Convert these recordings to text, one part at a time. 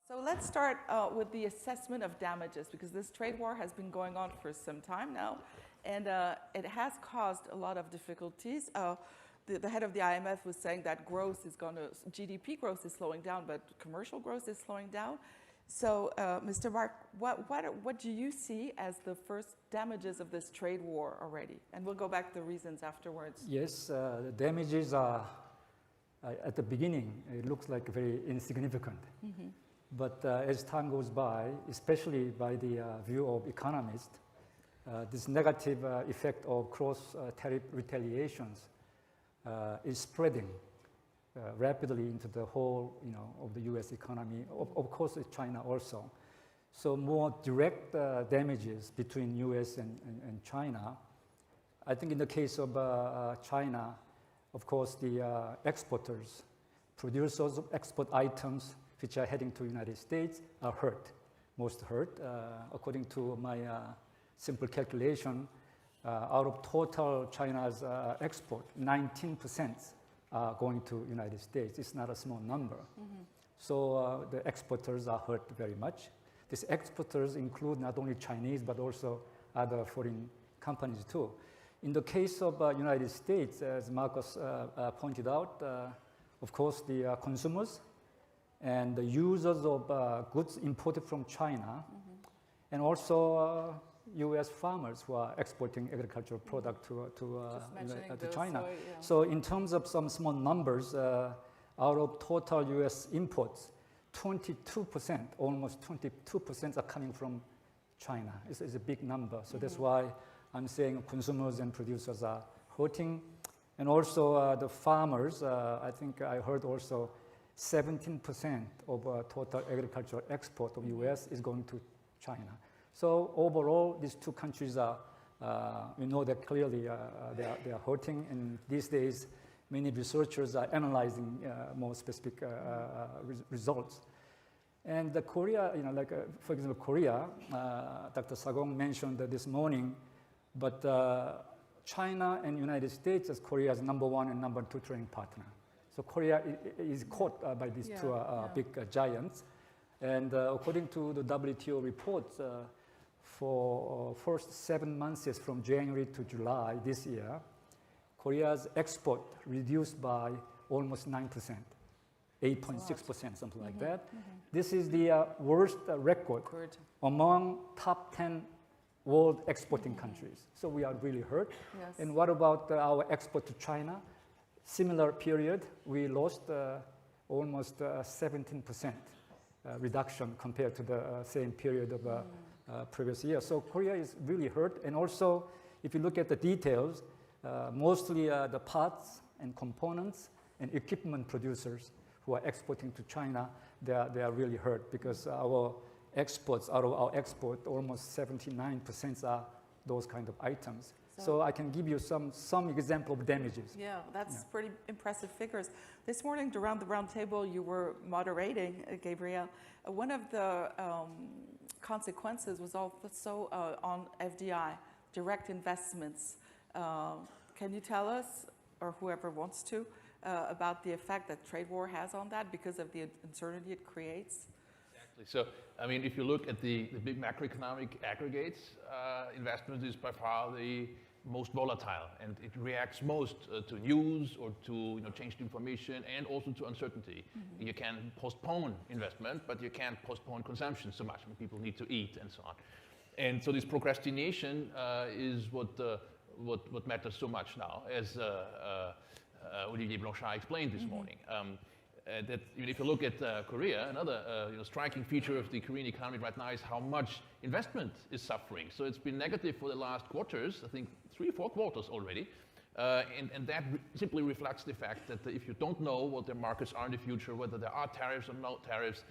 So let's start with the assessment of damages, because this trade war has been going on for some time now, and it has caused a lot of difficulties. The head of the IMF was saying that GDP growth is slowing down, but commercial growth is slowing down. So, Mr. Mark, what do you see as the first damages of this trade war already? And we'll go back to the reasons afterwards. Yes, the damages are, at the beginning, it looks like very insignificant. Mm-hmm. But as time goes by, especially by the view of economists, this negative effect of cross-tariff retaliations is spreading rapidly into the whole, of the U.S. economy. Of course, it's China also. So more direct damages between U.S. and China. I think in the case of China, of course, the exporters, producers of export items which are heading to the United States are hurt, most hurt. According to my simple calculation, out of total China's export, 19% are going to United States. It's not a small number. Mm-hmm. So the exporters are hurt very much. These exporters include not only Chinese, but also other foreign companies too. In the case of United States, as Marcus pointed out, of course, the consumers and the users of goods imported from China, mm-hmm. and also U.S. farmers who are exporting agricultural product to China. Soy, yeah. So in terms of some small numbers, out of total U.S. imports, 22%, almost 22% are coming from China. It's a big number. So mm-hmm. that's why I'm saying consumers and producers are hurting. And also the farmers, I think I heard also 17% of total agricultural export of U.S. is going to China. So overall, these two countries are, we know that clearly they are hurting, and these days many researchers are analyzing more specific results. And the Korea, for example, Korea, Dr. Sagong mentioned this morning, but China and United States as Korea's #1 and #2 trading partner. So Korea is caught by these two big giants. And according to the WTO reports, for first 7 months from January to July this year, Korea's export reduced by almost 9%, 8.6%, something like that. Mm-hmm. This is the worst record among top 10 world exporting mm-hmm. countries. So we are really hurt. Yes. And what about our export to China? Similar period, we lost almost 17% reduction compared to the same period of previous year. So Korea is really hurt. And also, if you look at the details, mostly the parts and components and equipment producers who are exporting to China, they are really hurt because our exports, out of our export, almost 79% are those kind of items. So I can give you some example of damages. Yeah, that's pretty impressive figures. This morning, around the round table, you were moderating, Gabriel. One of the consequences was also on FDI, direct investments. Can you tell us, or whoever wants to, about the effect that trade war has on that because of the uncertainty it creates? Exactly. So, I mean, if you look at the big macroeconomic aggregates, investment is by far the most volatile, and it reacts most to news or to changed information and also to uncertainty. Mm-hmm. You can postpone investment, but you can't postpone consumption so much. I mean, people need to eat and so on. And so this procrastination is what matters so much now, as Olivier Blanchard explained this mm-hmm. morning. That if you look at Korea, another striking feature of the Korean economy right now is how much investment is suffering. So it's been negative for the last quarters, I think 3-4 quarters already. And that simply reflects the fact that if you don't know what the markets are in the future, whether there are tariffs or no tariffs,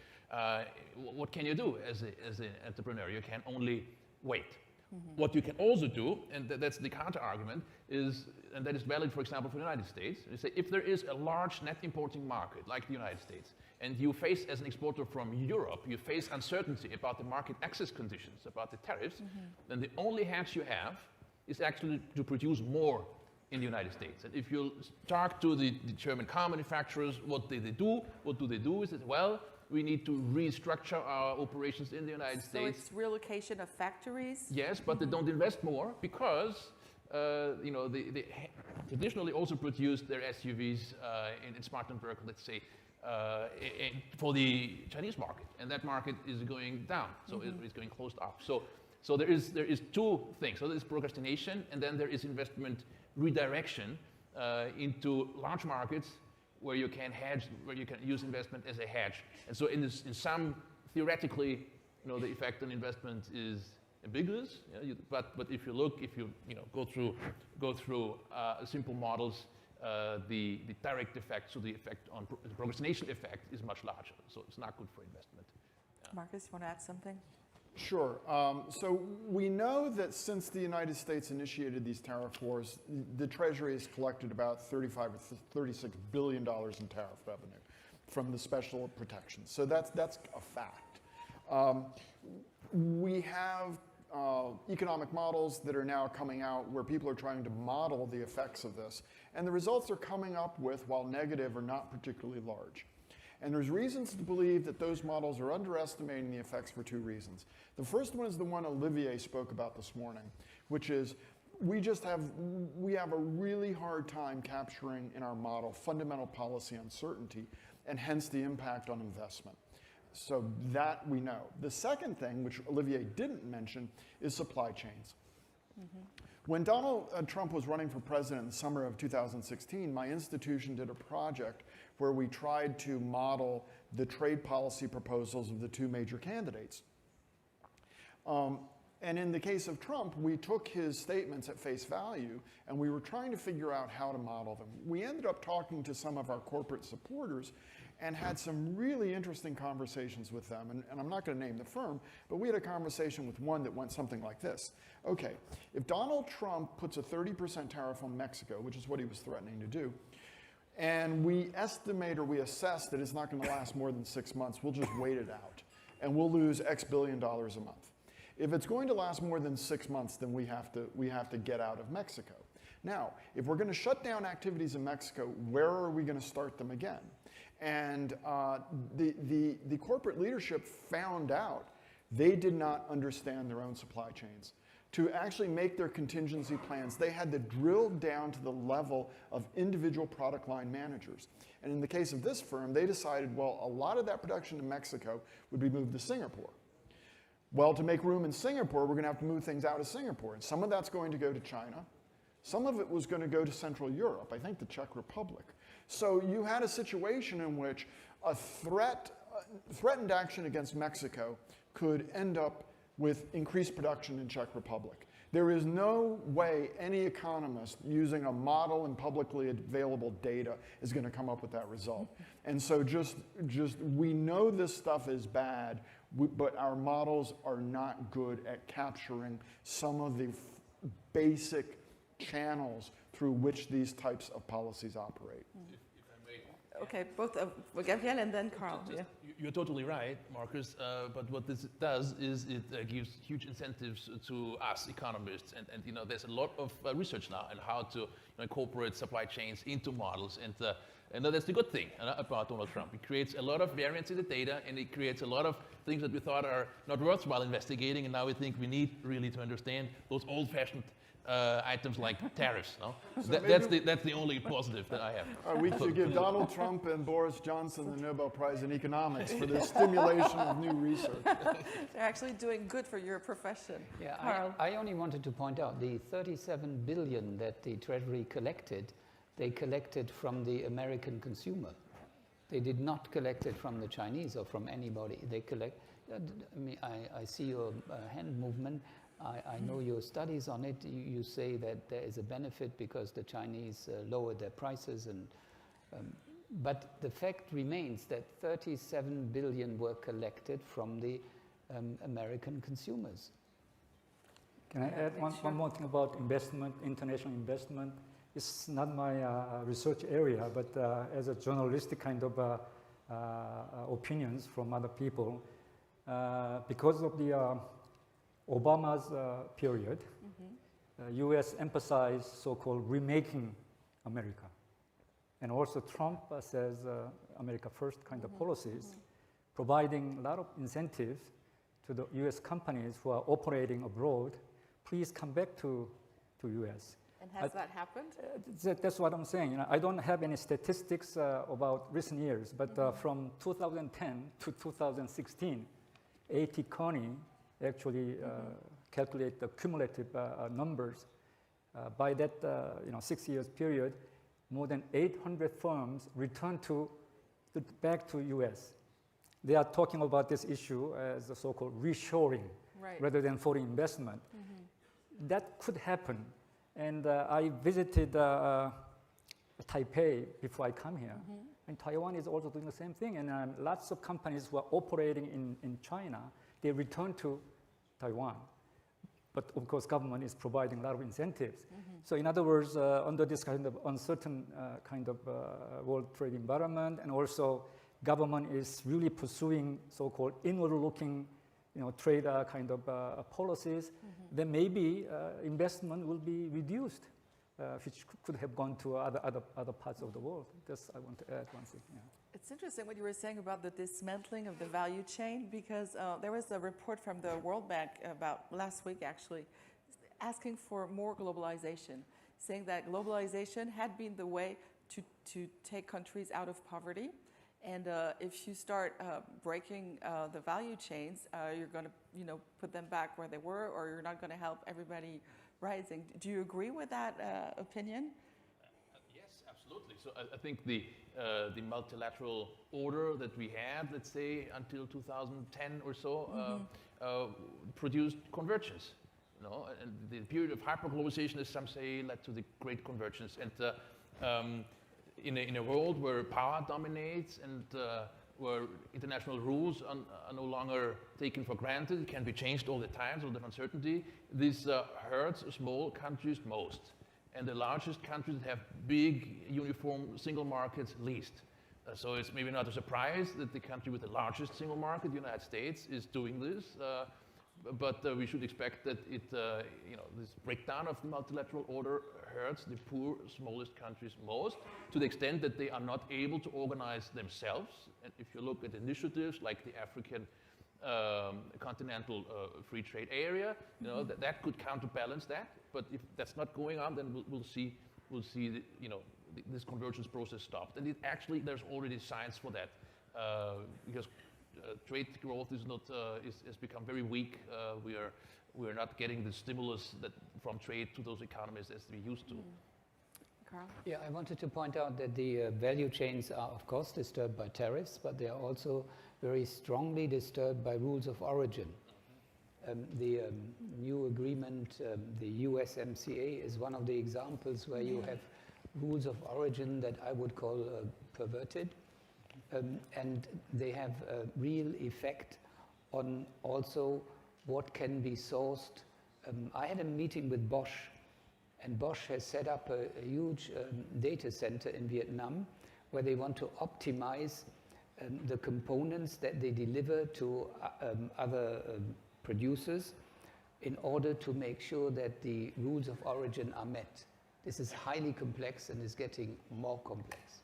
what can you do as an entrepreneur? You can only wait. Mm-hmm. What you can also do, and that's the counter argument, and that is valid, for example, for the United States, is say if there is a large net importing market like the United States, and you face, as an exporter from Europe, you face uncertainty about the market access conditions, about the tariffs, mm-hmm. then the only hedge you have is actually to produce more in the United States. And if you talk to the German car manufacturers, what do they do? What do they do is that, well, We need to restructure our operations in the United So States. it's relocation of factories? Yes, but they don't invest more because they traditionally also produced their SUVs in Spartanburg, let's say, for the Chinese market, and that market is going down, so it's going closed off. So there is two things. So there is procrastination, and then there is investment redirection into large markets where you can hedge, where you can use investment as a hedge. And so in some theoretically, the effect on investment is ambiguous. But if you go through simple models, the direct effect, so the effect on the procrastination effect is much larger. So it's not good for investment. Marcus, you want to add something? Sure. So we know that since the United States initiated these tariff wars, the Treasury has collected about $35 or $36 billion in tariff revenue from the special protections. So that's a fact. We have economic models that are now coming out where people are trying to model the effects of this. And the results they're coming up with, while negative, are not particularly large. And there's reasons to believe that those models are underestimating the effects for two reasons. The first one is the one Olivier spoke about this morning, which is we have a really hard time capturing in our model fundamental policy uncertainty, and hence the impact on investment. So that we know. The second thing, which Olivier didn't mention, is supply chains. When Donald Trump was running for president in the summer of 2016, my institution did a project where we tried to model the trade policy proposals of the two major candidates. And in the case of Trump, we took his statements at face value, and we were trying to figure out how to model them. We ended up talking to some of our corporate supporters and had some really interesting conversations with them. And I'm not going to name the firm, but we had a conversation with one that went something like this. Okay, if Donald Trump puts a 30% tariff on Mexico, which is what he was threatening to do, and we estimate or we assess that it's not going to last more than 6 months, we'll just wait it out, and we'll lose X billion dollars a month. If it's going to last more than 6 months, then we have to get out of Mexico. Now, if we're going to shut down activities in Mexico, where are we going to start them again? And the corporate leadership found out they did not understand their own supply chains. To actually make their contingency plans, they had to drill down to the level of individual product line managers. And in the case of this firm, they decided, well, a lot of that production in Mexico would be moved to Singapore. Well, to make room in Singapore, we're going to have to move things out of Singapore. And some of that's going to go to China. Some of it was going to go to Central Europe, I think the Czech Republic. So you had a situation in which a threatened action against Mexico could end up with increased production in Czech Republic. There is no way any economist using a model and publicly available data is going to come up with that result. And so just we know this stuff is bad, but our models are not good at capturing some of the basic channels through which these types of policies operate. Okay, both Gabriel and then Karl. Yeah. You're totally right, Marcus, but what this does is it gives huge incentives to us economists, and there's a lot of research now on how to incorporate supply chains into models, and that's the good thing about Donald Trump. It creates a lot of variance in the data, and it creates a lot of things that we thought are not worthwhile investigating, and now we think we need really to understand those old-fashioned items like tariffs. No? So that's the only positive that I have. We should give Donald Trump and Boris Johnson the Nobel Prize in Economics for the stimulation of new research. They're actually doing good for your profession. Yeah, Karl. I only wanted to point out the 37 billion that the Treasury collected, they collected from the American consumer. They did not collect it from the Chinese or from anybody. They collect, I see your hand movement. I know your studies on it. You say that there is a benefit because the Chinese lowered their prices, but the fact remains that 37 billion were collected from the American consumers. Can I add one more thing about investment, international investment? It's not my research area, but as a journalistic kind of opinions from other people, because of the Obama's period, U.S. emphasized so-called remaking America. And also Trump says America first kind of policies providing a lot of incentives to the US companies who are operating abroad. Please come back to US. And has that happened? That's what I'm saying. You know, I don't have any statistics about recent years, but from 2010 to 2016, A.T. Kearney actually calculate the cumulative numbers. By that 6 years period, more than 800 firms returned back to US. They are talking about this issue as the so-called reshoring rather than foreign investment. That could happen. And I visited Taipei before I come here. And Taiwan is also doing the same thing. And lots of companies who are operating in China, they return to Taiwan. But of course, government is providing a lot of incentives. So in other words, under this kind of uncertain kind of world trade environment, and also government is really pursuing so-called inward-looking trade kind of policies, then maybe investment will be reduced, which could have gone to other parts of the world. Just I want to add one thing. Yeah. It's interesting what you were saying about the dismantling of the value chain, because there was a report from the World Bank about last week actually, asking for more globalization, saying that globalization had been the way to take countries out of poverty. And if you start breaking the value chains, you're going to put them back where they were, or you're not going to help everybody rising. Do you agree with that opinion? Yes, absolutely. So I think the multilateral order that we had, let's say, until 2010 or so, produced convergence. And the period of hyperglobalization, as some say, led to the great convergence. And in a world where power dominates and where international rules are no longer taken for granted, it can be changed all the time, so the uncertainty, this hurts small countries most. And the largest countries that have big, uniform single markets least. So it's maybe not a surprise that the country with the largest single market, the United States, is doing this. But we should expect that this breakdown of the multilateral order hurts the poor, smallest countries most, to the extent that they are not able to organize themselves. And if you look at initiatives like the African continental free trade area, that could counterbalance that. But if that's not going on, then we'll see this convergence process stopped. And there's already signs for that, because trade growth has become very weak. We are not getting the stimulus from trade to those economies as we used to. Karl? Yeah, I wanted to point out that the value chains are, of course, disturbed by tariffs, but they are also very strongly disturbed by rules of origin. The new agreement, the USMCA, is one of the examples where you have rules of origin that I would call perverted. And they have a real effect on also what can be sourced. I had a meeting with Bosch, and Bosch has set up a huge data center in Vietnam where they want to optimize the components that they deliver to other producers in order to make sure that the rules of origin are met. This is highly complex and is getting more complex.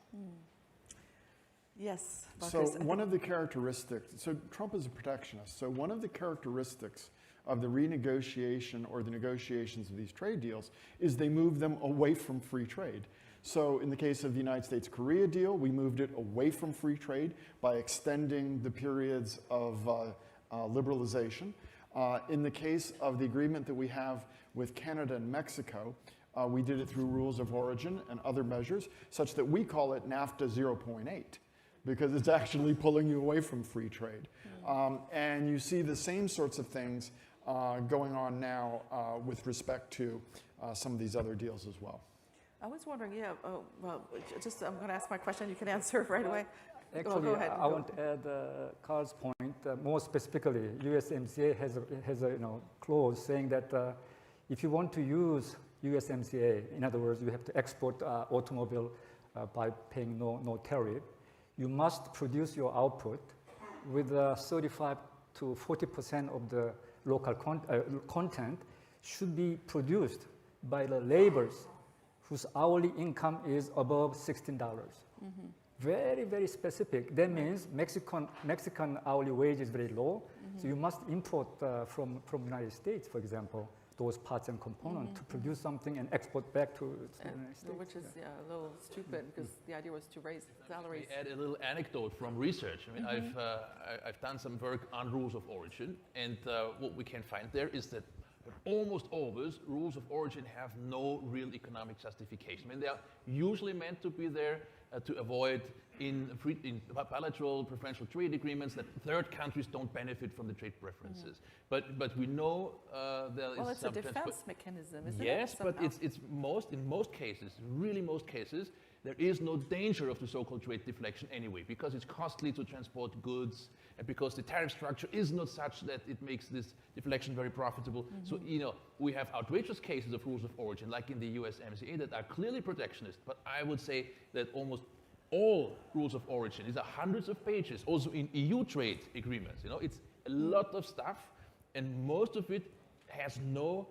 Yes. So one of the characteristics, so Trump is a protectionist, so one of the characteristics of the renegotiation or the negotiations of these trade deals is they move them away from free trade. So in the case of the United States-Korea deal, we moved it away from free trade by extending the periods of liberalization. In the case of the agreement that we have with Canada and Mexico, we did it through rules of origin and other measures, such that we call it NAFTA 0.8. Because it's actually pulling you away from free trade. And you see the same sorts of things going on now with respect to some of these other deals as well. I was wondering, I'm going to ask my question. You can answer right away. Actually, go ahead. I want to add Karl's point. More specifically, USMCA has a clause saying that if you want to use USMCA, in other words, you have to export automobile by paying no tariff. You must produce your output with 35 to 40% of the local content should be produced by the laborers whose hourly income is above $16. very, very specific. That means Mexican hourly wage is very low, so you must import from United States, for example, those parts and components to produce something and export back to the United States. Which is a little stupid because the idea was to raise salaries. Let me add a little anecdote from research. I mean, I've done some work on rules of origin, and what we can find there is that almost always rules of origin have no real economic justification. I mean, they are usually meant to be there to avoid in bilateral preferential trade agreements that third countries don't benefit from the trade preferences. But we know there is well, it's a sometimes, defense mechanism, isn't it? yes, but it's in most cases, really most cases, there is no danger of the so-called trade deflection anyway, because it's costly to transport goods, and because the tariff structure is not such that it makes this deflection very profitable. So, we have outrageous cases of rules of origin, like in the USMCA, that are clearly protectionist. But I would say that almost all rules of origin, these are hundreds of pages, also in EU trade agreements. It's a lot of stuff, and most of it has no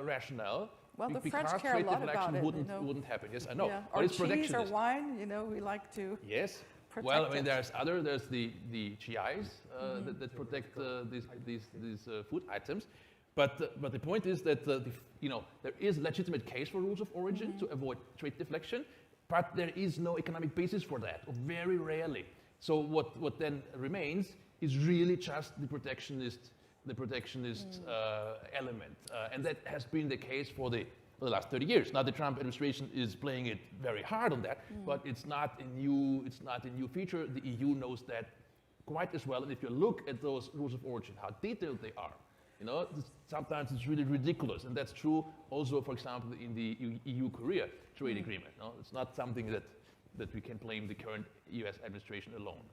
rationale. Well, the because French care a trade lot deflection about it. wouldn't happen. Yes, I know. Yeah. But Or it's cheese or protectionist. wine, we like to Yes. protect Well, I mean, it. there's the GIs that protect these food items. But the point is that there is a legitimate case for rules of origin to avoid trade deflection, but there is no economic basis for that, or very rarely. So what then remains is really just the protectionist element, and that has been the case for the last 30 years. Now the Trump administration is playing it very hard on that, but it's not a new feature. The EU knows that quite as well. And if you look at those rules of origin, how detailed they are, sometimes it's really ridiculous. And that's true also, for example, in the EU-Korea trade agreement. It's not something that we can blame the current US administration alone.